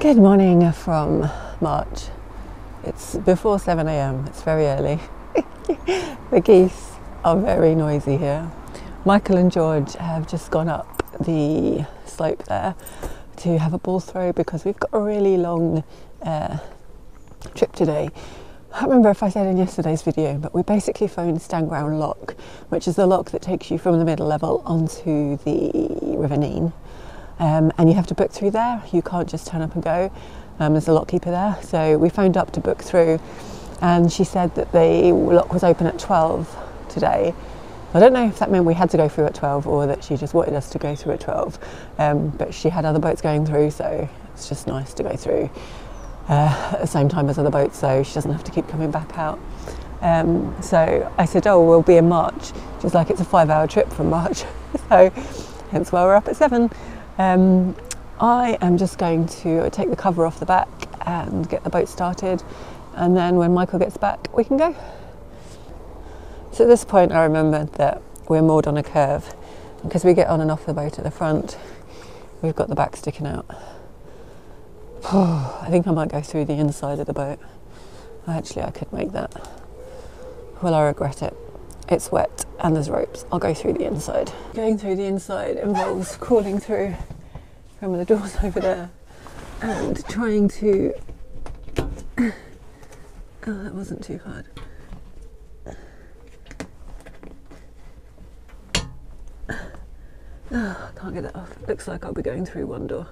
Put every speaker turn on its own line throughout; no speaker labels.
Good morning from March. It's before 7 AM, it's very early. The geese are very noisy here. Michael and George have just gone up the slope there to have a ball throw because we've got a really long trip today. I can't remember if I said in yesterday's video, but we basically phoned Stanground lock, which is the lock that takes you from the middle level onto the River Nene. And you have to book through there. You can't just turn up and go. There's a lockkeeper there. So we phoned up to book through, and she said that the lock was open at 12 today. I don't know if that meant we had to go through at 12 or that she just wanted us to go through at 12. But she had other boats going through, so it's just nice to go through at the same time as other boats, so she doesn't have to keep coming back out. So I said, oh, we'll be in March. She's like, it's a 5-hour trip from March. So hence why we're up at 7. I am just going to take the cover off the back and get the boat started, and then when Michael gets back we can go. So at this point I remembered that we're moored on a curve, because we get on and off the boat at the front, we've got the back sticking out. I think I might go through the inside of the boat. Actually, I could make that. Will I regret it? It's wet and there's ropes. I'll go through the inside. Going through the inside involves crawling through from the doors over there and trying to... Oh, that wasn't too hard. Oh, I can't get that off. It looks like I'll be going through one door.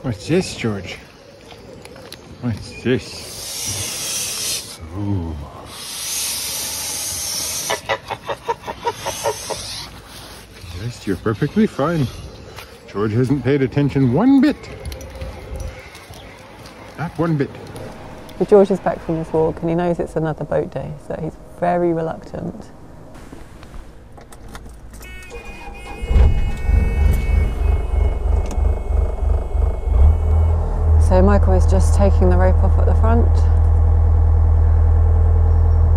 What's this, George? What's this? Ooh. Yes, you're perfectly fine. George hasn't paid attention one bit. Not one bit.
So George is back from his walk and he knows it's another boat day, so he's very reluctant. So Michael is just taking the rope off at the front,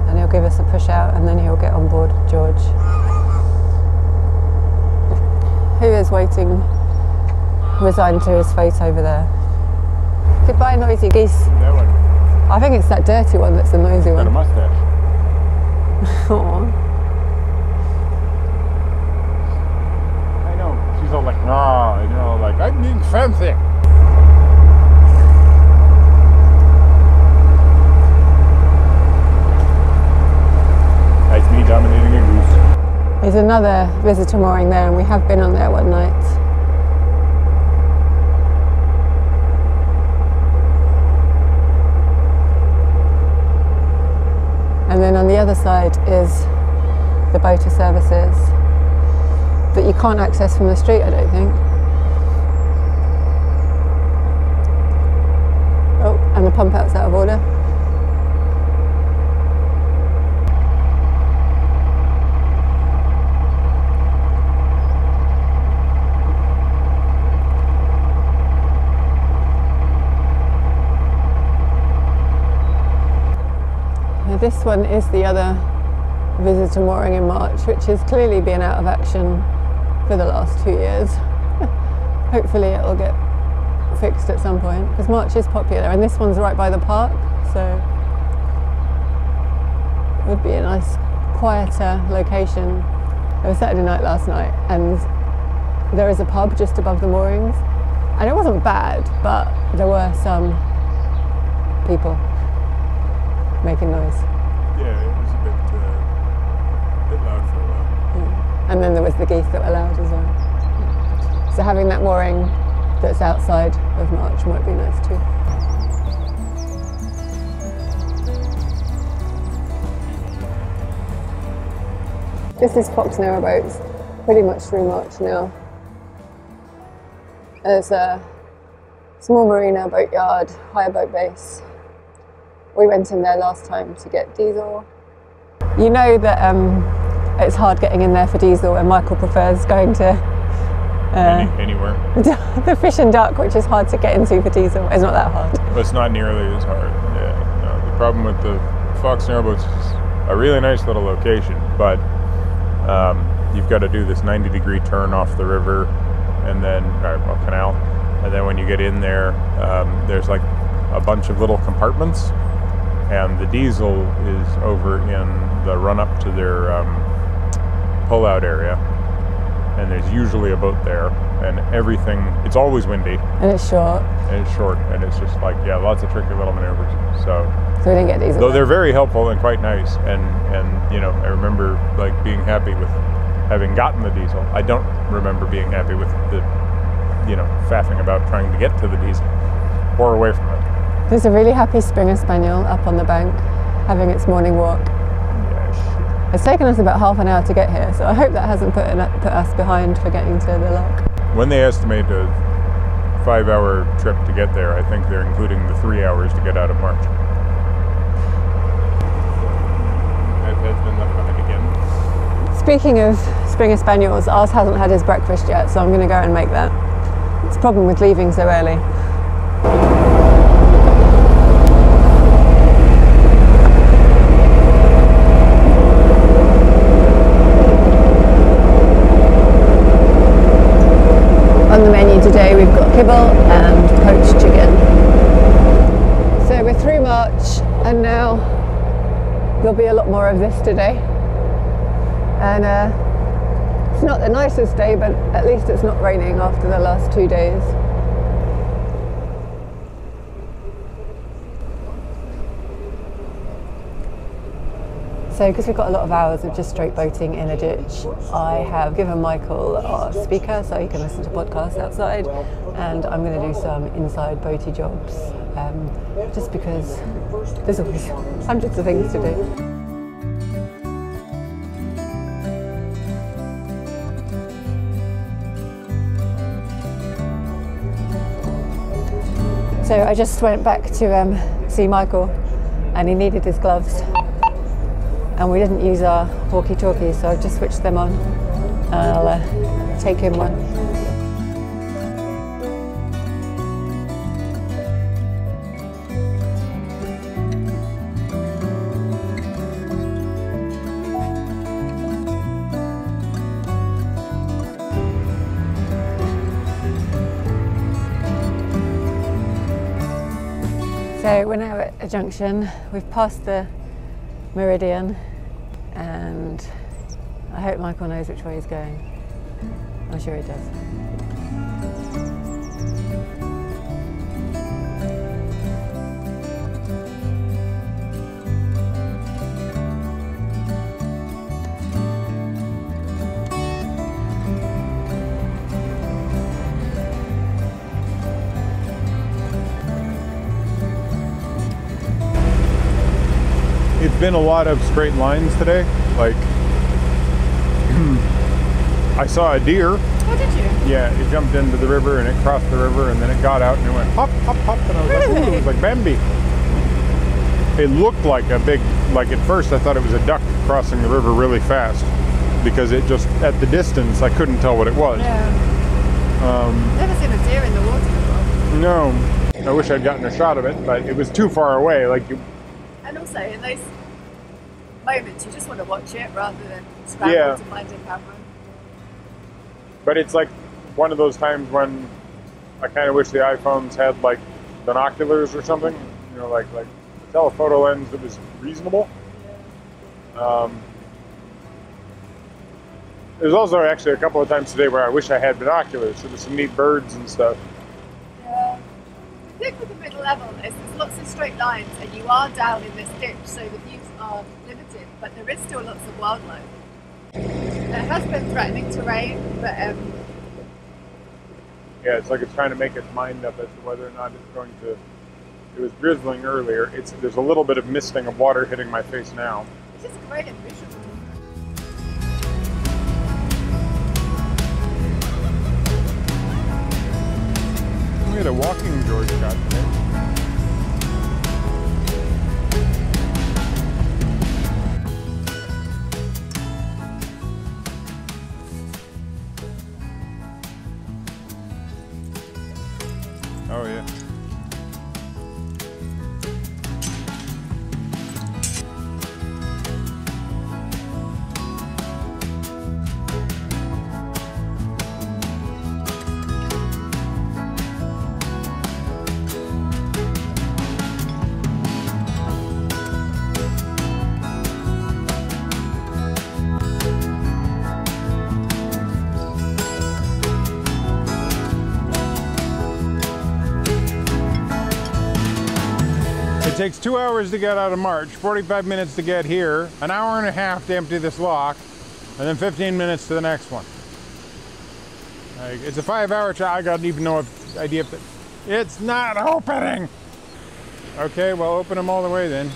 and he'll give us a push out and then he'll get on board George, who is waiting, resigned to his fate over there. Goodbye, noisy geese.
That one.
I think it's that dirty one that's the noisy one.
Got a mustache.
Aww.
I know. She's all like, nah, you know, like, I'm being fancy. That's me dominating a goose.
There's another visitor mooring there, and we have been on there one night. And then on the other side is the boater services that you can't access from the street, I don't think. Oh, and the pump out's out of order. This one is the other visitor mooring in March, which has clearly been out of action for the last 2 years. Hopefully it will get fixed at some point, because March is popular, and this one's right by the park, so it would be a nice quieter location. It was Saturday night last night, and there is a pub just above the moorings, and it wasn't bad, but there were some people making noise.
Yeah, it was a bit loud for a while.
Yeah. And then there was the geese that were loud as well. So having that mooring that's outside of March might be nice too. This is Fox Narrowboats, pretty much through March now. There's a small marina, boatyard, hire boat base. We went in there last time to get diesel. You know that it's hard getting in there for diesel, and Michael prefers going to
anywhere.
The fish and duck, which is hard to get into for diesel. It's not that hard.
But it's not nearly as hard. Yeah, no, problem with the Fox Narrowboats is a really nice little location, but you've got to do this 90-degree turn off the river and then, canal. And then when you get in there, there's like a bunch of little compartments, and the diesel is over in the run-up to their pull-out area. And there's usually a boat there, and everything, it's always windy.
And it's short.
And it's just like, yeah, lots of tricky little maneuvers. So
we didn't get diesel.
Though they're very helpful and quite nice, and you know, I remember like being happy with having gotten the diesel. I don't remember being happy with the, you know, faffing about trying to get to the diesel or away from it.
There's a really happy Springer Spaniel up on the bank, having its morning walk. It's taken us about half an hour to get here, so I hope that hasn't put us behind for getting to the lock.
When they estimate a 5-hour trip to get there, I think they're including the 3 hours to get out of March. iPad's been left behind again.
Speaking of Springer Spaniels, ours hasn't had his breakfast yet, so I'm going to go and make that. It's a problem with leaving so early. On the menu today we've got kibble and poached chicken. So we're through March and now there'll be a lot more of this today. And it's not the nicest day, but at least it's not raining after the last 2 days. So because we've got a lot of hours of just straight boating in a ditch, I have given Michael our speaker so he can listen to podcasts outside, and I'm going to do some inside boaty jobs, just because there's always hundreds of things to do. So I just went back to see Michael, and he needed his gloves. And we didn't use our walkie-talkies, so I've just switched them on, and I'll take him one. So we're now at a junction. We've passed the Meridian, and I hope Michael knows which way he's going. I'm sure he does.
It's been a lot of straight lines today. Like, I saw a deer.
Oh, did you?
Yeah, it jumped into the river and it crossed the river and then it got out and it went hop, hop, hop, and I was like, ooh, it was like Bambi. It looked like a big, like at first I thought it was a duck crossing the river really fast because it just, at the distance, I couldn't tell what it was.
Yeah. Never seen a deer in the water before.
No. I wish I'd gotten a shot of it, but it was too far away. Like you.
And also, in those moments, you just want to watch it rather than scramble to find a camera.
But it's like one of those times when I kind of wish the iPhones had like binoculars or something. You know, like a telephoto lens that was reasonable. There's also actually a couple of times today where I wish I had binoculars. So there's some neat birds and stuff.
Yeah. The thing with the middle level is there's lots of straight lines and you are down in this ditch, so the views are limited, but there is still lots of wildlife. It has been threatening to rain, but
yeah, it's like it's trying to make its mind up as to whether or not it's going to. It was drizzling earlier. There's a little bit of misting of water hitting my face now.
It's just great and visual.
We had a walking George shot today. Oh yeah. It takes 2 hours to get out of March, 45 minutes to get here, an hour and a half to empty this lock, and then 15 minutes to the next one. Like, it's a 5-hour I don't even know if idea if it's not opening. Okay, well open them all the way then.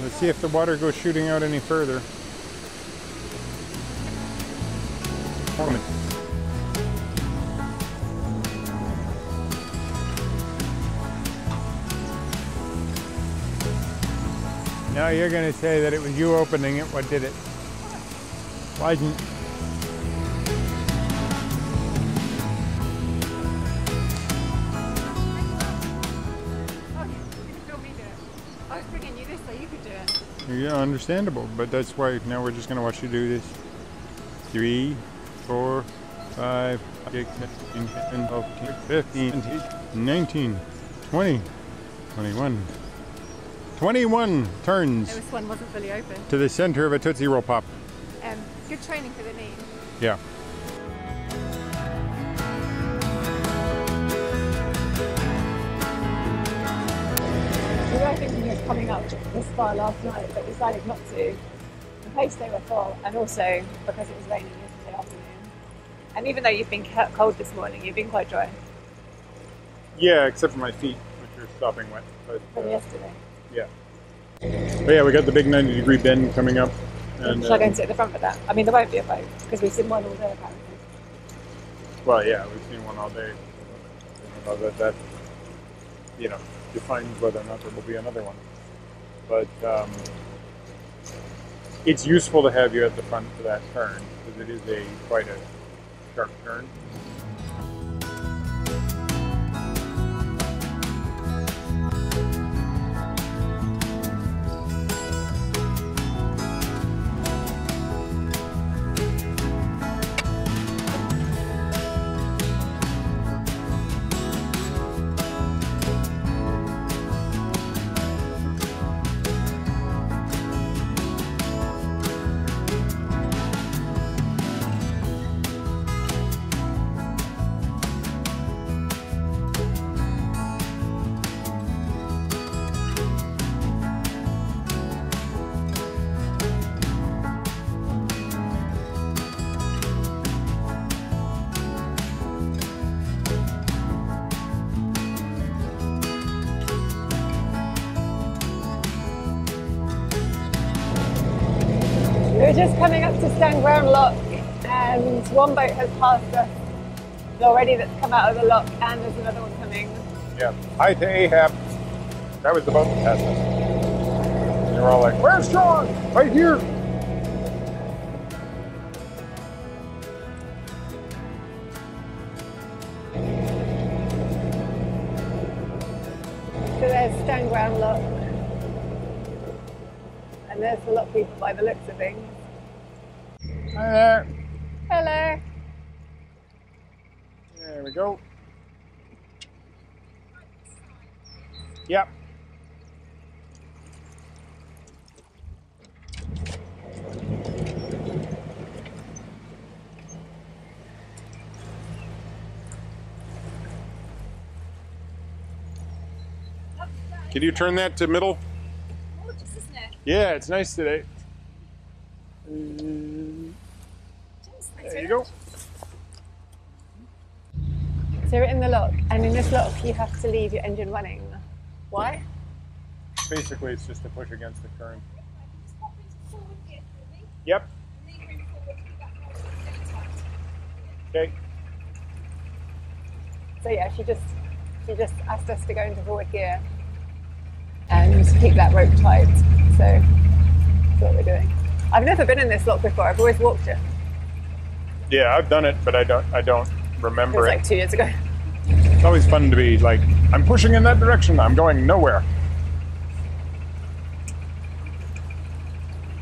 Let's see if the water goes shooting out any further. Now you're going to say that it was you opening it. What did it? Why didn't?
I was bringing you this so you could do it.
Yeah, understandable, but that's why now we're just going to watch you do this. 3, 4, 5, 6, 7, 8, 9, 15, 19, 20, 21. 21 turns.
This one wasn't fully open.
To the center of a Tootsie Roll Pop.
Good training for the knee.
Yeah.
We were thinking of coming up this far last night, but decided not to. In case they were full, and also because it was raining yesterday afternoon. And even though you've been cold this morning, you've been quite dry.
Yeah, except for my feet, which are stopping wet. But,
from yesterday.
Yeah. But yeah, we got the big 90-degree bend coming up. And,
shall I go and sit at the front of that? I mean, there won't be a boat, because we've seen one all day apparently.
Well, yeah, we've seen one all day. That you know, defines whether or not there will be another one. But it's useful to have you at the front for that turn, because it is quite a sharp turn.
We're just coming up to Stanground lock, and one boat has passed us already that's come out of the lock, and there's another one coming.
Yeah. Hi to Ahab. That was the boat that passed us. And they were all like, "Where's John? Right here."
So there's Stanground lock, and there's the lock people by the looks of things.
Hi there.
Hello.
There we go. Yep. Can you turn that to middle?
Gorgeous, isn't it?
Yeah, it's nice today. There you go.
So you're in the lock, and in this lock you have to leave your engine running. Why?
Basically, it's just to push against the current. Yep. Okay.
So yeah, she just asked us to go into forward gear and keep that rope tight. So that's what we're doing. I've never been in this lock before. I've always walked it.
Yeah, I've done it, but I don't remember
It was
it.
like 2 years ago.
It's always fun to be like, I'm pushing in that direction. I'm going nowhere.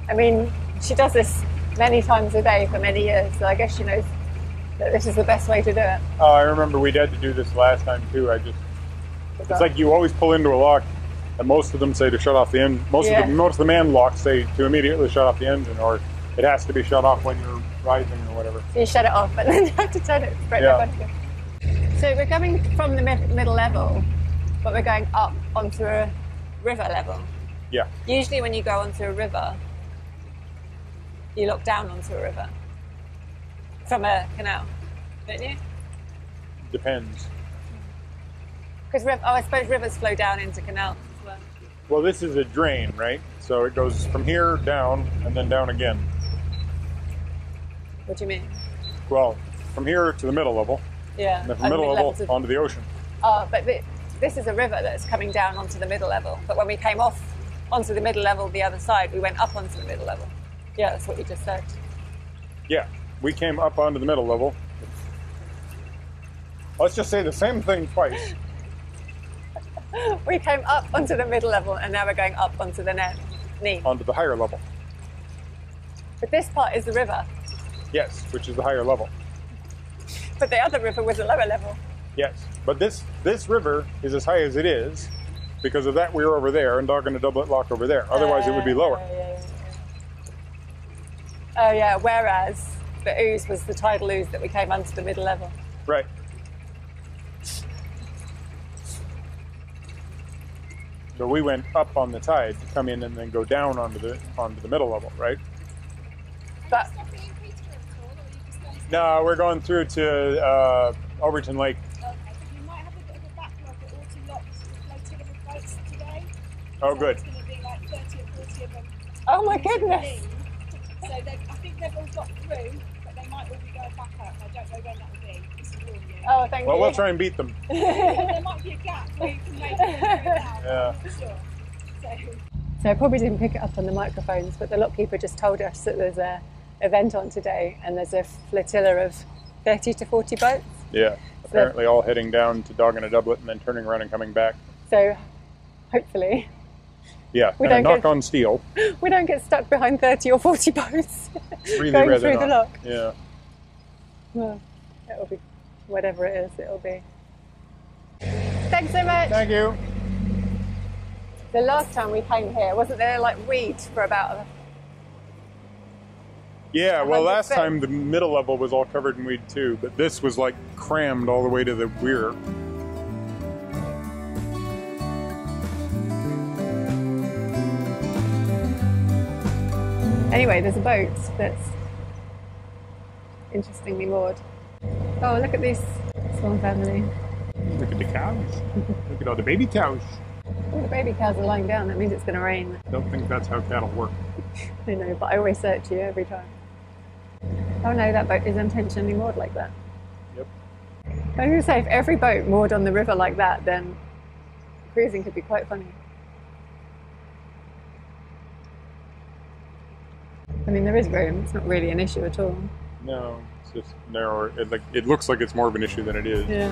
I mean, she does this many times a day for many years, so I guess she knows that this is the best way to do it.
Oh, I remember we had to do this last time too. It's like you always pull into a lock, and most of them say to shut off the engine. Most of the man locks say to immediately shut off the engine, or it has to be shut off when you're rising or whatever.
So you shut it off, but then you have to turn it straight back on again. So we're coming from the middle level,
But we're going up onto a river level.
Yeah.
Usually when you go onto a river, you look down onto a river from a canal, don't you?
Depends.
Because I suppose rivers flow down into canals as well.
Well, this is a drain, right? So it goes from here down and then down again.
What do you mean?
Well, from here to the middle level.
Yeah.
And then from middle level onto the ocean.
But this is a river that's coming down onto the middle level. But when we came off onto the middle level the other side, we went up onto the middle level. Yeah, that's what you just said.
Yeah, we came up onto the middle level. Let's just say the same thing twice.
We came up onto the middle level and now we're going up onto the knee.
Onto the higher level.
But this part is the river.
Yes, which is the higher level.
But the other river was a lower level.
Yes, but this river is as high as it is because of that we were over there and dogging a doublet lock over there. Otherwise it would be lower.
Oh yeah, whereas the ooze was the tidal ooze that we came onto the middle level.
Right. So we went up on the tide to come in and then go down onto the middle level, right?
But
no, we're going through to Overton Lake.
Okay, you might have a bit of a backlog at Autumn Locks floating with boats today.
Oh,
So
good.
It's going to be like 30 or 40 of them.
oh my
to
goodness!
leave. So I think they've all got through, but they might all be going back up. I don't know when that will be. Just to warn you.
Oh, thank
Well,
you.
we'll try and beat them.
There might be a gap where you can make it through now.
Yeah.
I'm not sure.
So I probably didn't pick it up on the microphones, but the lockkeeper just told us that there's a event on today and there's a flotilla of 30 to 40 boats.
Yeah, apparently all heading down to dogging a doublet and then turning around and coming back.
So hopefully
Yeah,
We
and
don't
knock on steel.
we don't get stuck behind 30 or 40 boats
Really
going
rather
through the
not.
lock.
Yeah.
Well, it'll be whatever it is, it'll be. Thanks so much.
Thank you.
The last time we came here, wasn't there like weed for about
Yeah, well,
100
last
feet.
time the middle level was all covered in weed too, but this was like crammed all the way to the weir.
Anyway, there's a boat that's interestingly moored. Oh, look at this swan family.
Look at the cows. Look at all the baby cows.
All the baby cows are lying down, that means it's going to rain.
Don't think that's how cattle work.
I know, but I always search you every time. Oh no, that boat is intentionally moored like that.
Yep.
I was going to say, if every boat moored on the river like that, then cruising could be quite funny. I mean, there is room. It's not really an issue at all.
No, it's just narrower. It looks like it's more of an issue than it is.
Yeah.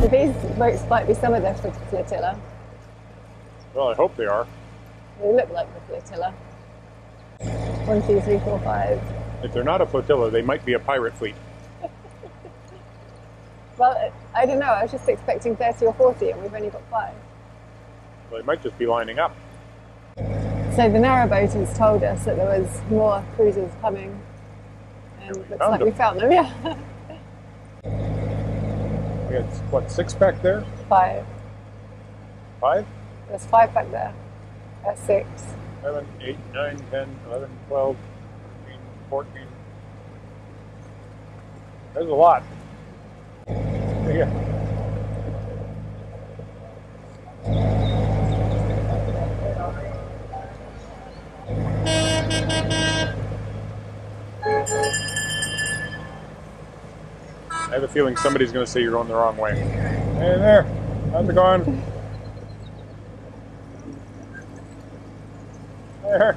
So these boats might be some of the flotilla.
Well, I hope they are.
They look like the flotilla. 1, 2, 3, 4, 5.
If they're not a flotilla, they might be a pirate fleet.
Well, I don't know. I was just expecting 30 or 40, and we've only got 5.
Well, they might just be lining up.
So the narrowboat has told us that there was more cruisers coming, and
we
looks
found
like
them.
we found them. Yeah,
We had, what, 6 back there?
5.
5?
There's 5 back there. That's 6.
7, 8, 9, 10, 11, 12, 13, 14. There's a lot. Yeah. I have a feeling somebody's going to say you're going the wrong way. Hey there, how's it going? There.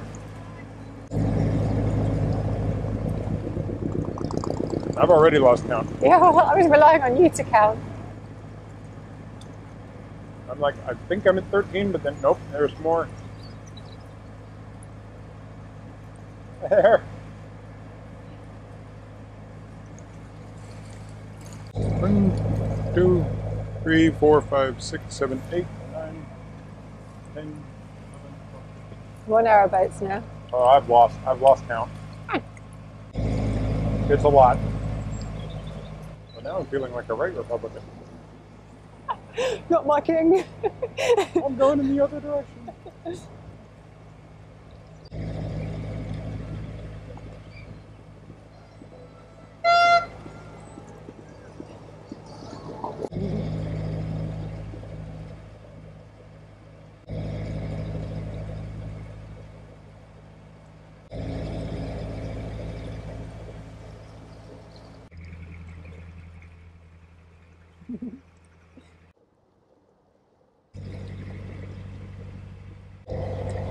I've already lost count.
Yeah, well, I was relying on you to count.
I'm like, I think I'm at 13, but then nope, there's more. There. 1, 2, 3, 4, 5, 6, 7, 8, 9, 10, 11, 12.
More narrowboats now.
Oh, I've lost count. It's a lot. But now I'm feeling like a right Republican.
Not my king.
I'm going in the other direction.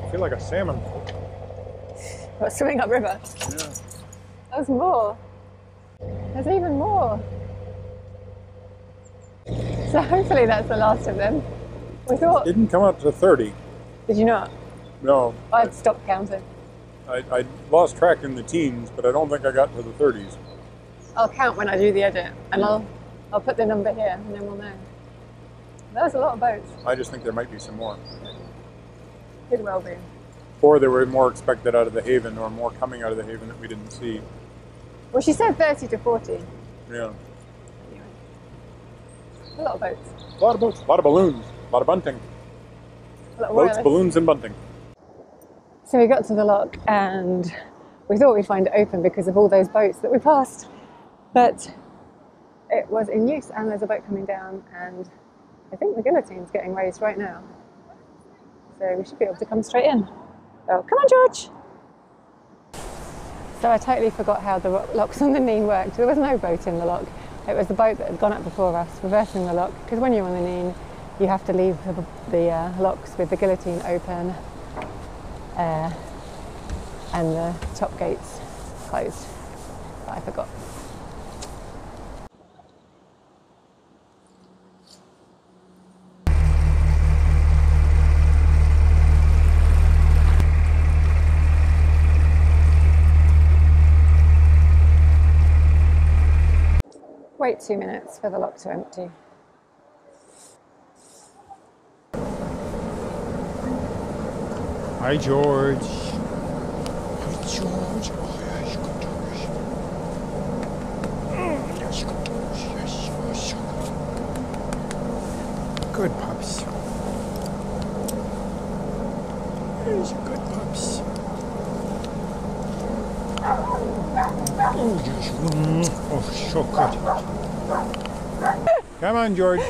I feel like a salmon.
What, swimming upriver?
Yeah.
There's more. There's even more. So hopefully that's the last of them. We thought.
Didn't come up to 30.
Did you not?
No.
I'd stopped counting.
I lost track in the teens, but I don't think I got to the 30s.
I'll count when I do the edit, and I'll put the number here, and then we'll know. There's a lot of boats.
I just think there might be some more.
Could well be.
Or there were more expected out of the haven, or more coming out of the haven that we didn't see.
Well, she said 30 to 40.
Yeah.
Anyway. A lot of boats.
A lot of boats, a lot of balloons, a lot of bunting.
A lot of
Boats,
royalists.
balloons, and bunting.
So we got to the lock, and we thought we'd find it open because of all those boats that we passed. But it was in use, and there's a boat coming down, and I think the guillotine's getting raised right now. So we should be able to come straight in. Oh, come on, George! So I totally forgot how the locks on the Nene worked. There was no boat in the lock. It was the boat that had gone up before us, reversing the lock. Because when you're on the Nene, you have to leave the locks with the guillotine open and the top gates closed. But I forgot. Wait 2 minutes for the lock to empty.
Hi, George.
Hi, George. Good pups. He's a good pups. Oh, yes. Oh, so good.
Come on, George.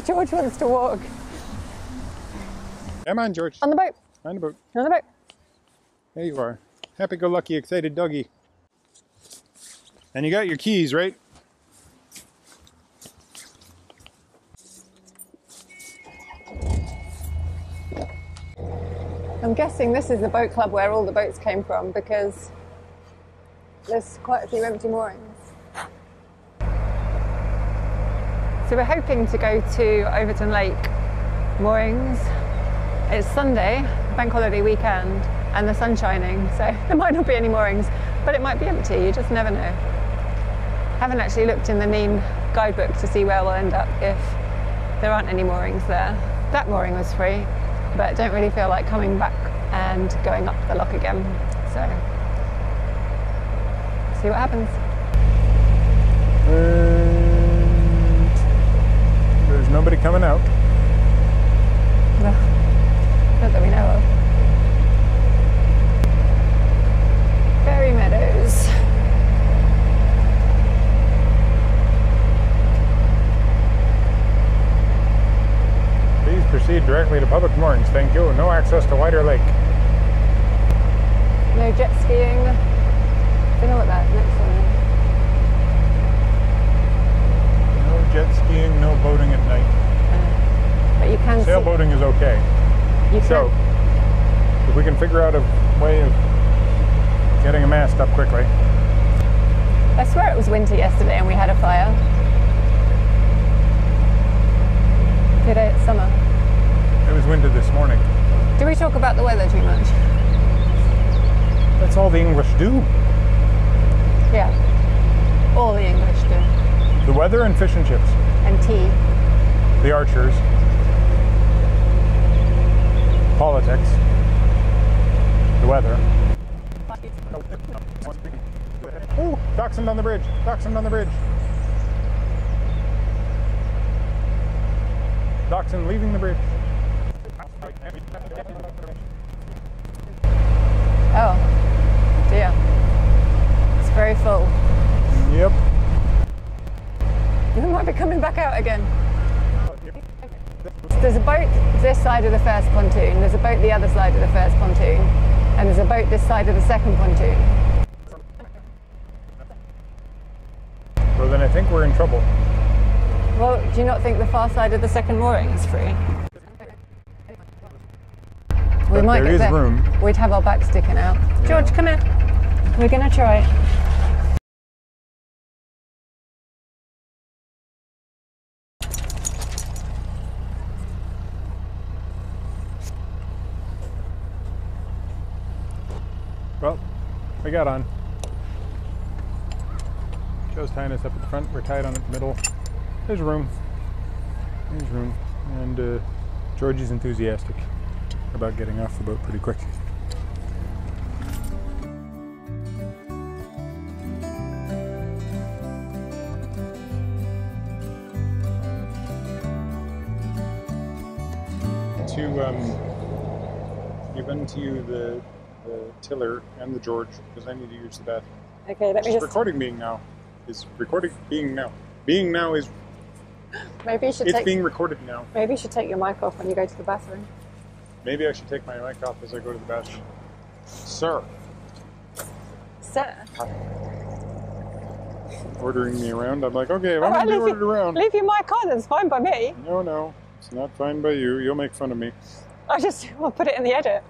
George wants to walk.
Come on, George.
On the boat.
On the boat.
On the boat.
There you are. Happy-go-lucky, excited doggy. And you got your keys, right?
I'm guessing this is the boat club where all the boats came from because there's quite a few empty moorings. So we're hoping to go to Overton Lake moorings. It's Sunday, bank holiday weekend, and the sun's shining, so there might not be any moorings, but it might be empty, you just never know. Haven't actually looked in the Nene guidebook to see where we'll end up if there aren't any moorings there. That mooring was free, but don't really feel like coming back and going up the lock again, so see what happens.
And there's nobody coming out.
Well, not that we know of. Fairy Meadows.
Please proceed directly to public moorings. Thank you. No access to Wider Lake.
No jet skiing. Don't know what that next one is.
No jet skiing, no boating at night.
But you can
Sailboating is okay.
You can.
So, if we can figure out if way of getting a mast up quickly.
I swear it was winter yesterday and we had a fire. Today it's summer.
It was winter this morning.
Do we talk about the weather too much?
That's all the English do.
Yeah. All the English do.
The weather and fish and chips.
And tea.
The archers. Politics. The weather. Oh, dachshund on the bridge. Dachshund on the bridge. Dachshund leaving the bridge.
Oh, dear. It's very full.
Yep.
We might be coming back out again. There's a boat this side of the first pontoon, there's a boat the other side of the first pontoon, and there's a boat this side of the second pontoon.
Well, then I think we're in trouble.
Well, do you not think the far side of the second mooring is free? We might
there
get
is
there.
room.
We'd have our back sticking out.
Yeah.
George, come here. We're going to try.
Well, we got on. Joe's tying us up at the front. We're tied on at the middle. There's room. There's room. And Georgie's enthusiastic about getting off the boat pretty quick. To give unto you the tiller and the George, because I need to use the bathroom.
Okay, let me just...
Recording being now. Is recording being now. Being now is...
Maybe you should
It's being recorded now.
Maybe you should take your mic off when you go to the bathroom.
Maybe I should take my mic off as I go to the bathroom. Sir.
Sir?
Ordering me around. I'm like, okay, if I'm
Alright,
going to be ordered around.
Leave your mic on, it's fine by me.
No, it's not fine by you. You'll make fun of me.
I'll put it in the edit.